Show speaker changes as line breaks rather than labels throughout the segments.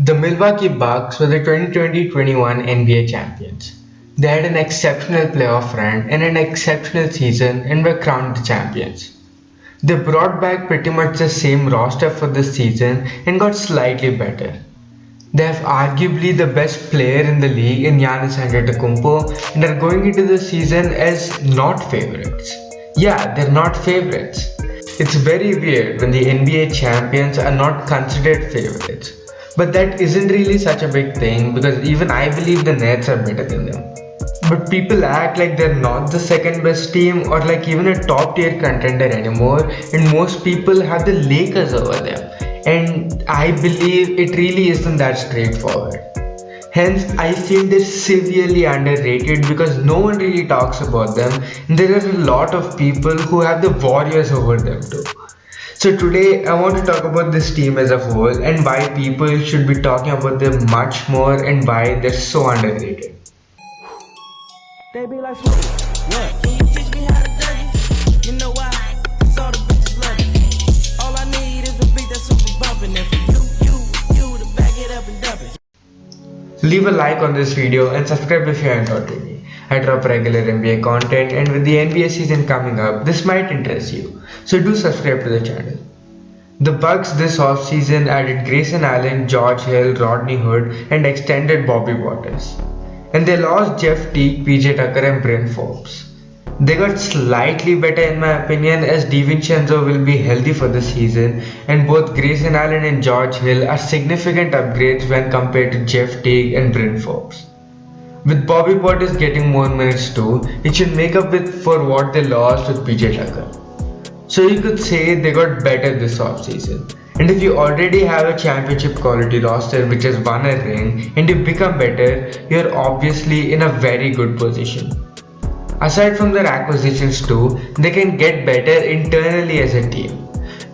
The Milwaukee Bucks were the 2020-21 NBA champions. They had an exceptional playoff run and an exceptional season and were crowned the champions. They brought back pretty much the same roster for this season and got slightly better. They have arguably the best player in the league in Giannis Antetokounmpo and are going into the season as not favorites. Yeah, they're not favorites. It's very weird when the NBA champions are not considered favorites. But that isn't really such a big thing because even I believe the Nets are better than them. But people act like they're not the second best team or like even a top tier contender anymore, and most people have the Lakers over them. And I believe it really isn't that straightforward. Hence, I feel they're severely underrated because no one really talks about them, and there are a lot of people who have the Warriors over them too. So today I want to talk about this team as a whole and why people should be talking about them much more and why they're so underrated.
They be like, what? Can you teach me how to dirty? You know why? Cause all the bitches love it. All I need is a beat that's super bumpin'. And for you to back it up and dump it.
Leave a like on this video and subscribe if you haven't already. I drop regular NBA content and with the NBA season coming up, this might interest you. So do subscribe to the channel. The Bucks this offseason added Grayson Allen, George Hill, Rodney Hood and extended Bobby Portis. And they lost Jeff Teague, PJ Tucker and Bryn Forbes. They got slightly better in my opinion as DiVincenzo will be healthy for the season and both Grayson Allen and George Hill are significant upgrades when compared to Jeff Teague and Bryn Forbes. With Bobby Portis getting more minutes too, it should make up for what they lost with PJ Tucker. So you could say they got better this offseason. And if you already have a championship quality roster which has won a ring and you become better, you're obviously in a very good position. Aside from their acquisitions too, they can get better internally as a team.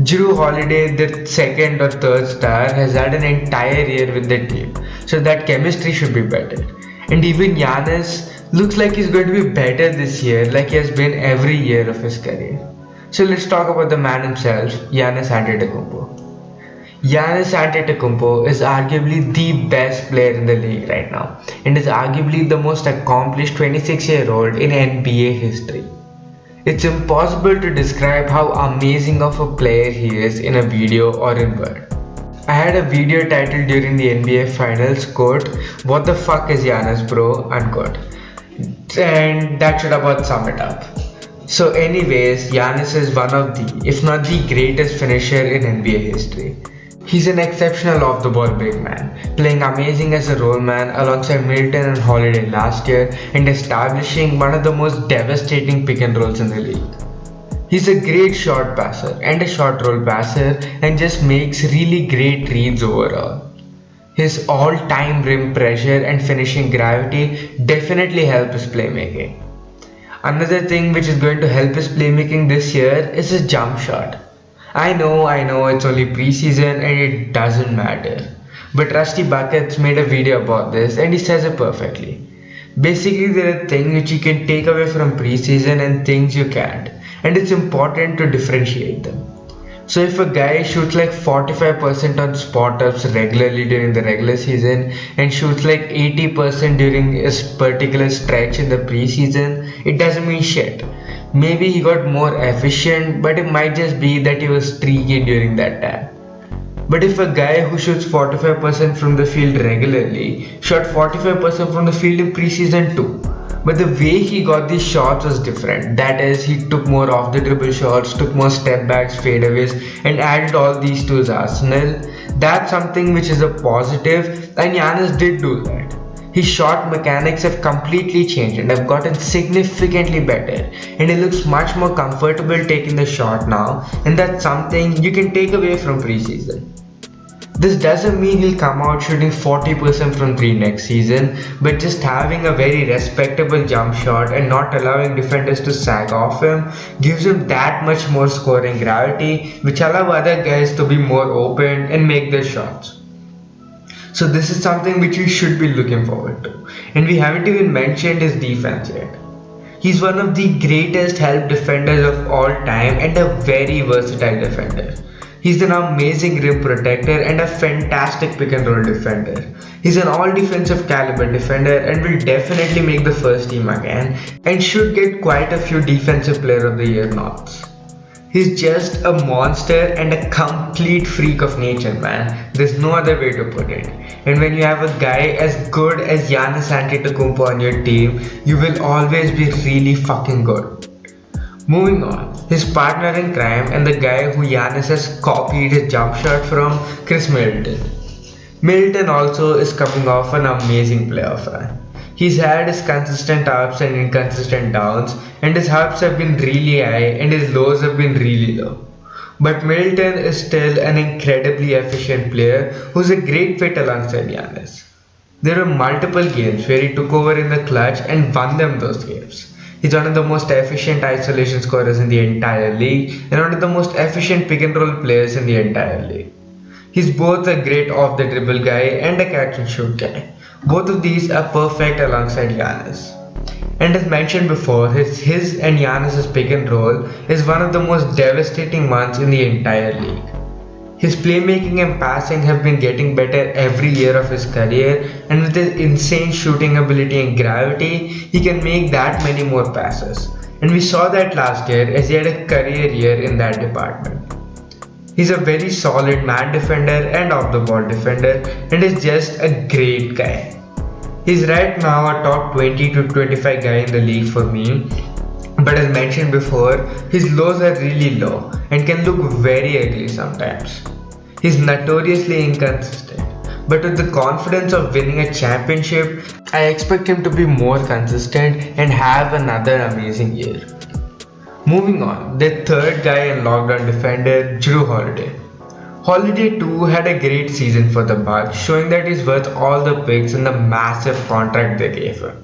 Jrue Holiday, their second or third star, has had an entire year with the team, so that chemistry should be better. And even Giannis looks like he's going to be better this year like he has been every year of his career. So let's talk about the man himself, Giannis Antetokounmpo. Giannis Antetokounmpo is arguably the best player in the league right now and is arguably the most accomplished 26-year-old in NBA history. It's impossible to describe how amazing of a player he is in a video or in word. I had a video titled during the NBA Finals, quote, "What the fuck is Giannis bro?" unquote. And that should about sum it up. So anyways, Giannis is one of the, if not the greatest finisher in NBA history. He's an exceptional off-the-ball big man, playing amazing as a role man alongside Middleton and Holiday last year and establishing one of the most devastating pick and rolls in the league. He's a great short passer and a short roll passer and just makes really great reads overall. His all-time rim pressure and finishing gravity definitely help his playmaking. Another thing which is going to help his playmaking this year is his jump shot. I know it's only preseason and it doesn't matter. But Rusty Buckets made a video about this and he says it perfectly. Basically there are things which you can take away from preseason and things you can't. And it's important to differentiate them. So if a guy shoots like 45% on spot ups regularly during the regular season and shoots like 80% during a particular stretch in the preseason, it doesn't mean shit. Maybe he got more efficient, but it might just be that he was streaky during that time. But if a guy who shoots 45% from the field regularly shot 45% from the field in preseason too, but the way he got these shots was different. That is, he took more off the dribble shots, took more step backs, fadeaways, and added all these to his arsenal. That's something which is a positive, and Giannis did do that. His shot mechanics have completely changed and have gotten significantly better, and he looks much more comfortable taking the shot now, and that's something you can take away from preseason. This doesn't mean he'll come out shooting 40% from 3 next season, but just having a very respectable jump shot and not allowing defenders to sag off him gives him that much more scoring gravity, which allow other guys to be more open and make their shots. So this is something which you should be looking forward to. And we haven't even mentioned his defense yet. He's one of the greatest help defenders of all time and a very versatile defender. He's an amazing rim protector and a fantastic pick and roll defender. He's an all defensive caliber defender and will definitely make the first team again and should get quite a few defensive player of the year nods. He's just a monster and a complete freak of nature, man. There's no other way to put it. And when you have a guy as good as Giannis Antetokounmpo on your team, you will always be really fucking good. Moving on, his partner in crime and the guy who Giannis has copied his jump shot from, Chris Middleton. Middleton also is coming off an amazing playoff run. He's had his consistent ups and inconsistent downs, and his ups have been really high and his lows have been really low. But Middleton is still an incredibly efficient player who's a great fit alongside Giannis. There were multiple games where he took over in the clutch and won them those games. He's one of the most efficient isolation scorers in the entire league and one of the most efficient pick and roll players in the entire league. He's both a great off the dribble guy and a catch and shoot guy. Both of these are perfect alongside Giannis. And as mentioned before, his and Giannis' pick and roll is one of the most devastating ones in the entire league. His playmaking and passing have been getting better every year of his career, and with his insane shooting ability and gravity, he can make that many more passes. And we saw that last year as he had a career year in that department. He's a very solid man defender and off the ball defender and is just a great guy. He's right now a top 20 to 25 guy in the league for me. But as mentioned before, his lows are really low and can look very ugly sometimes. He's notoriously inconsistent, but with the confidence of winning a championship, I expect him to be more consistent and have another amazing year. Moving on, the third guy and lockdown defender, Jrue Holiday. Holiday too had a great season for the Bucks, showing that he's worth all the picks and the massive contract they gave him.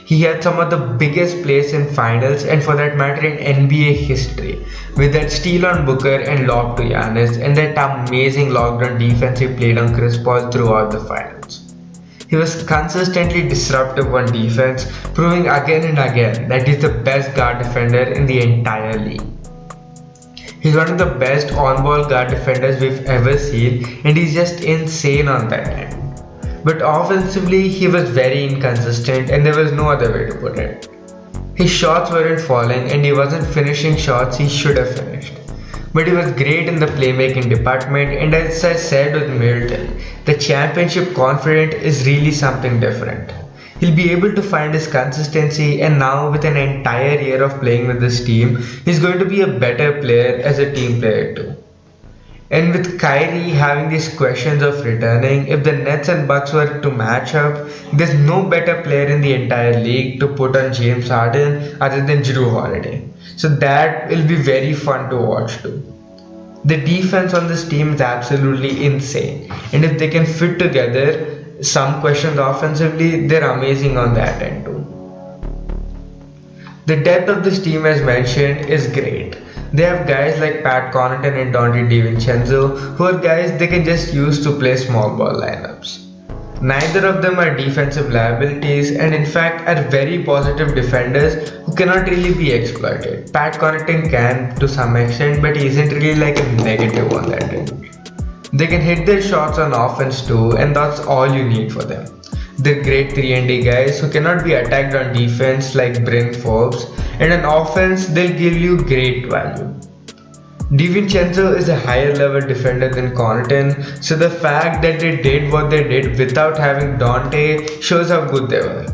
He had some of the biggest plays in finals and for that matter in NBA history, with that steal on Booker and lob to Giannis and that amazing lockdown defense he played on Chris Paul throughout the finals. He was consistently disruptive on defense, proving again and again that he's the best guard defender in the entire league. He's one of the best on-ball guard defenders we've ever seen and he's just insane on that end. But offensively, he was very inconsistent and there was no other way to put it. His shots weren't falling and he wasn't finishing shots he should have finished. But he was great in the playmaking department, and as I said with Middleton, the championship confident is really something different. He'll be able to find his consistency, and now with an entire year of playing with this team, he's going to be a better player as a team player too. And with Kyrie having these questions of returning, if the Nets and Bucks were to match up, there's no better player in the entire league to put on James Harden other than Jrue Holiday. So that will be very fun to watch too. The defense on this team is absolutely insane, and if they can fit together some questions offensively, they're amazing on that end too. The depth of this team, as mentioned, is great. They have guys like Pat Connaughton and Donte DiVincenzo, who are guys they can just use to play small ball lineups. Neither of them are defensive liabilities and in fact are very positive defenders who cannot really be exploited. Pat Connaughton can to some extent, but he isn't really like a negative on that end. They can hit their shots on offense too, and that's all you need for them. They're great 3-and-D guys who cannot be attacked on defense like Bryn Forbes, and on offense they'll give you great value. DiVincenzo is a higher level defender than Connaughton, so the fact that they did what they did without having Donte shows how good they were.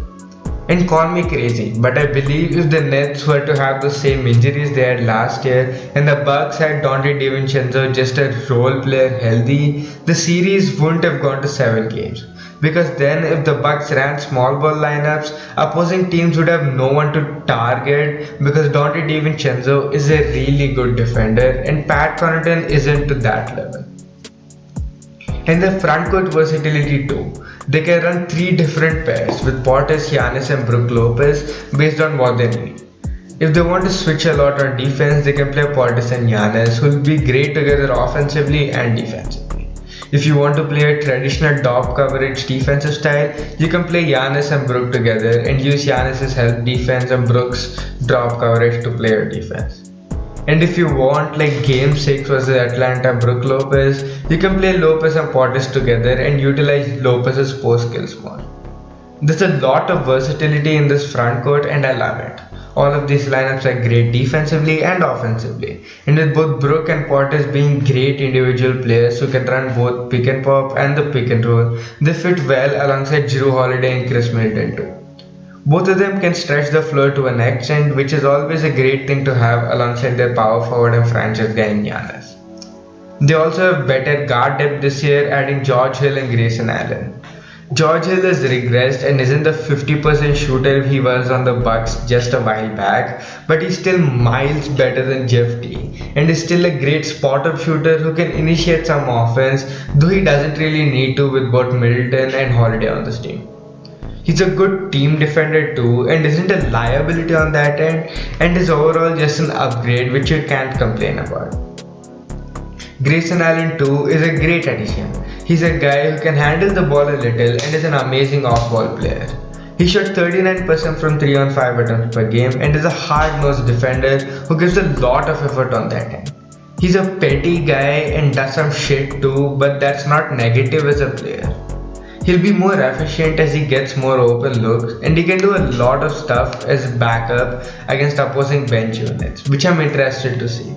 And call me crazy, but I believe if the Nets were to have the same injuries they had last year and the Bucks had Donte DiVincenzo just a role player healthy, the series wouldn't have gone to 7 games. Because then if the Bucks ran small ball lineups, opposing teams would have no one to target because Donte DiVincenzo is a really good defender and Pat Connaughton isn't to that level. And the frontcourt versatility too. They can run 3 different pairs with Portis, Giannis and Brook Lopez based on what they need. If they want to switch a lot on defense, they can play Portis and Giannis, who will be great together offensively and defensively. If you want to play a traditional top coverage defensive style, you can play Giannis and Brook together and use Giannis' help defense and Brook's drop coverage to play your defense. And if you want like game 6 versus Atlanta Brook Lopez, you can play Lopez and Portis together and utilize Lopez's post skills more. There's a lot of versatility in this front court and I love it. All of these lineups are great defensively and offensively, and with both Brook and Portis being great individual players who can run both pick and pop and the pick and roll, they fit well alongside Jrue Holiday and Chris Middleton too. Both of them can stretch the floor to an extent, which is always a great thing to have alongside their power forward and franchise guy in Giannis. They also have better guard depth this year, adding George Hill and Grayson Allen. George Hill has regressed and isn't the 50% shooter he was on the Bucks just a while back, but he's still miles better than Jeff T and is still a great spot-up shooter who can initiate some offense, though he doesn't really need to with both Middleton and Holiday on this team. He's a good team defender too and isn't a liability on that end, and is overall just an upgrade which you can't complain about. Grayson Allen too is a great addition. He's a guy who can handle the ball a little and is an amazing off-ball player. He shot 39% from 3 on 5 attempts per game and is a hard-nosed defender who gives a lot of effort on that end. He's a petty guy and does some shit too, but that's not negative as a player. He'll be more efficient as he gets more open looks, and he can do a lot of stuff as backup against opposing bench units, which I'm interested to see.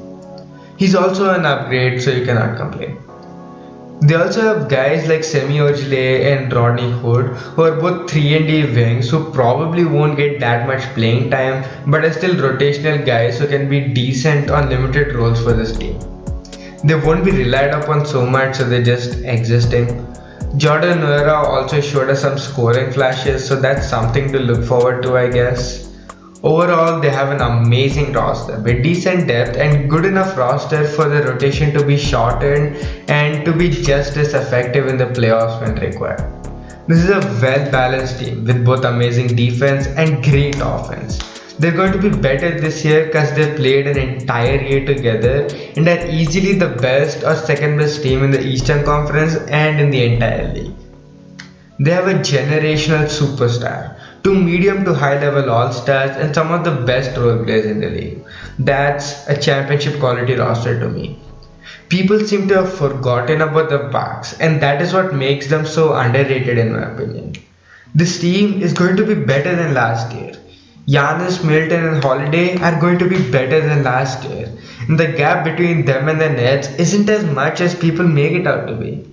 He's also an upgrade, so you cannot complain. They also have guys like Semi Ojeleye and Rodney Hood, who are both 3-and-D wings who probably won't get that much playing time, but are still rotational guys who can be decent on limited roles for this team. They won't be relied upon so much, so they're just existing. Jordan Nwora also showed us some scoring flashes, so that's something to look forward to, I guess. Overall, they have an amazing roster with decent depth and good enough roster for the rotation to be shortened and to be just as effective in the playoffs when required. This is a well-balanced team with both amazing defense and great offense. They're going to be better this year because they played an entire year together and are easily the best or second best team in the Eastern Conference and in the entire league. They have a generational superstar, 2 medium to high level all-stars and some of the best role players in the league. That's a championship quality roster to me. People seem to have forgotten about the Bucks, and that is what makes them so underrated in my opinion. This team is going to be better than last year. Giannis, Middleton and Holiday are going to be better than last year, and the gap between them and the Nets isn't as much as people make it out to be.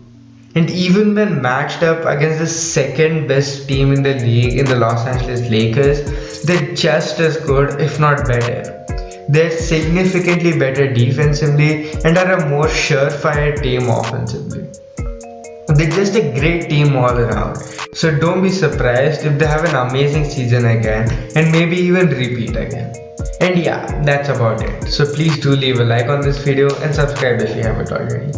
And even when matched up against the second best team in the league in the Los Angeles Lakers, they're just as good if not better. They're significantly better defensively and are a more surefire team offensively. They're just a great team all around, so don't be surprised if they have an amazing season again and maybe even repeat again. And yeah, that's about it. So please do leave a like on this video and subscribe if you haven't already.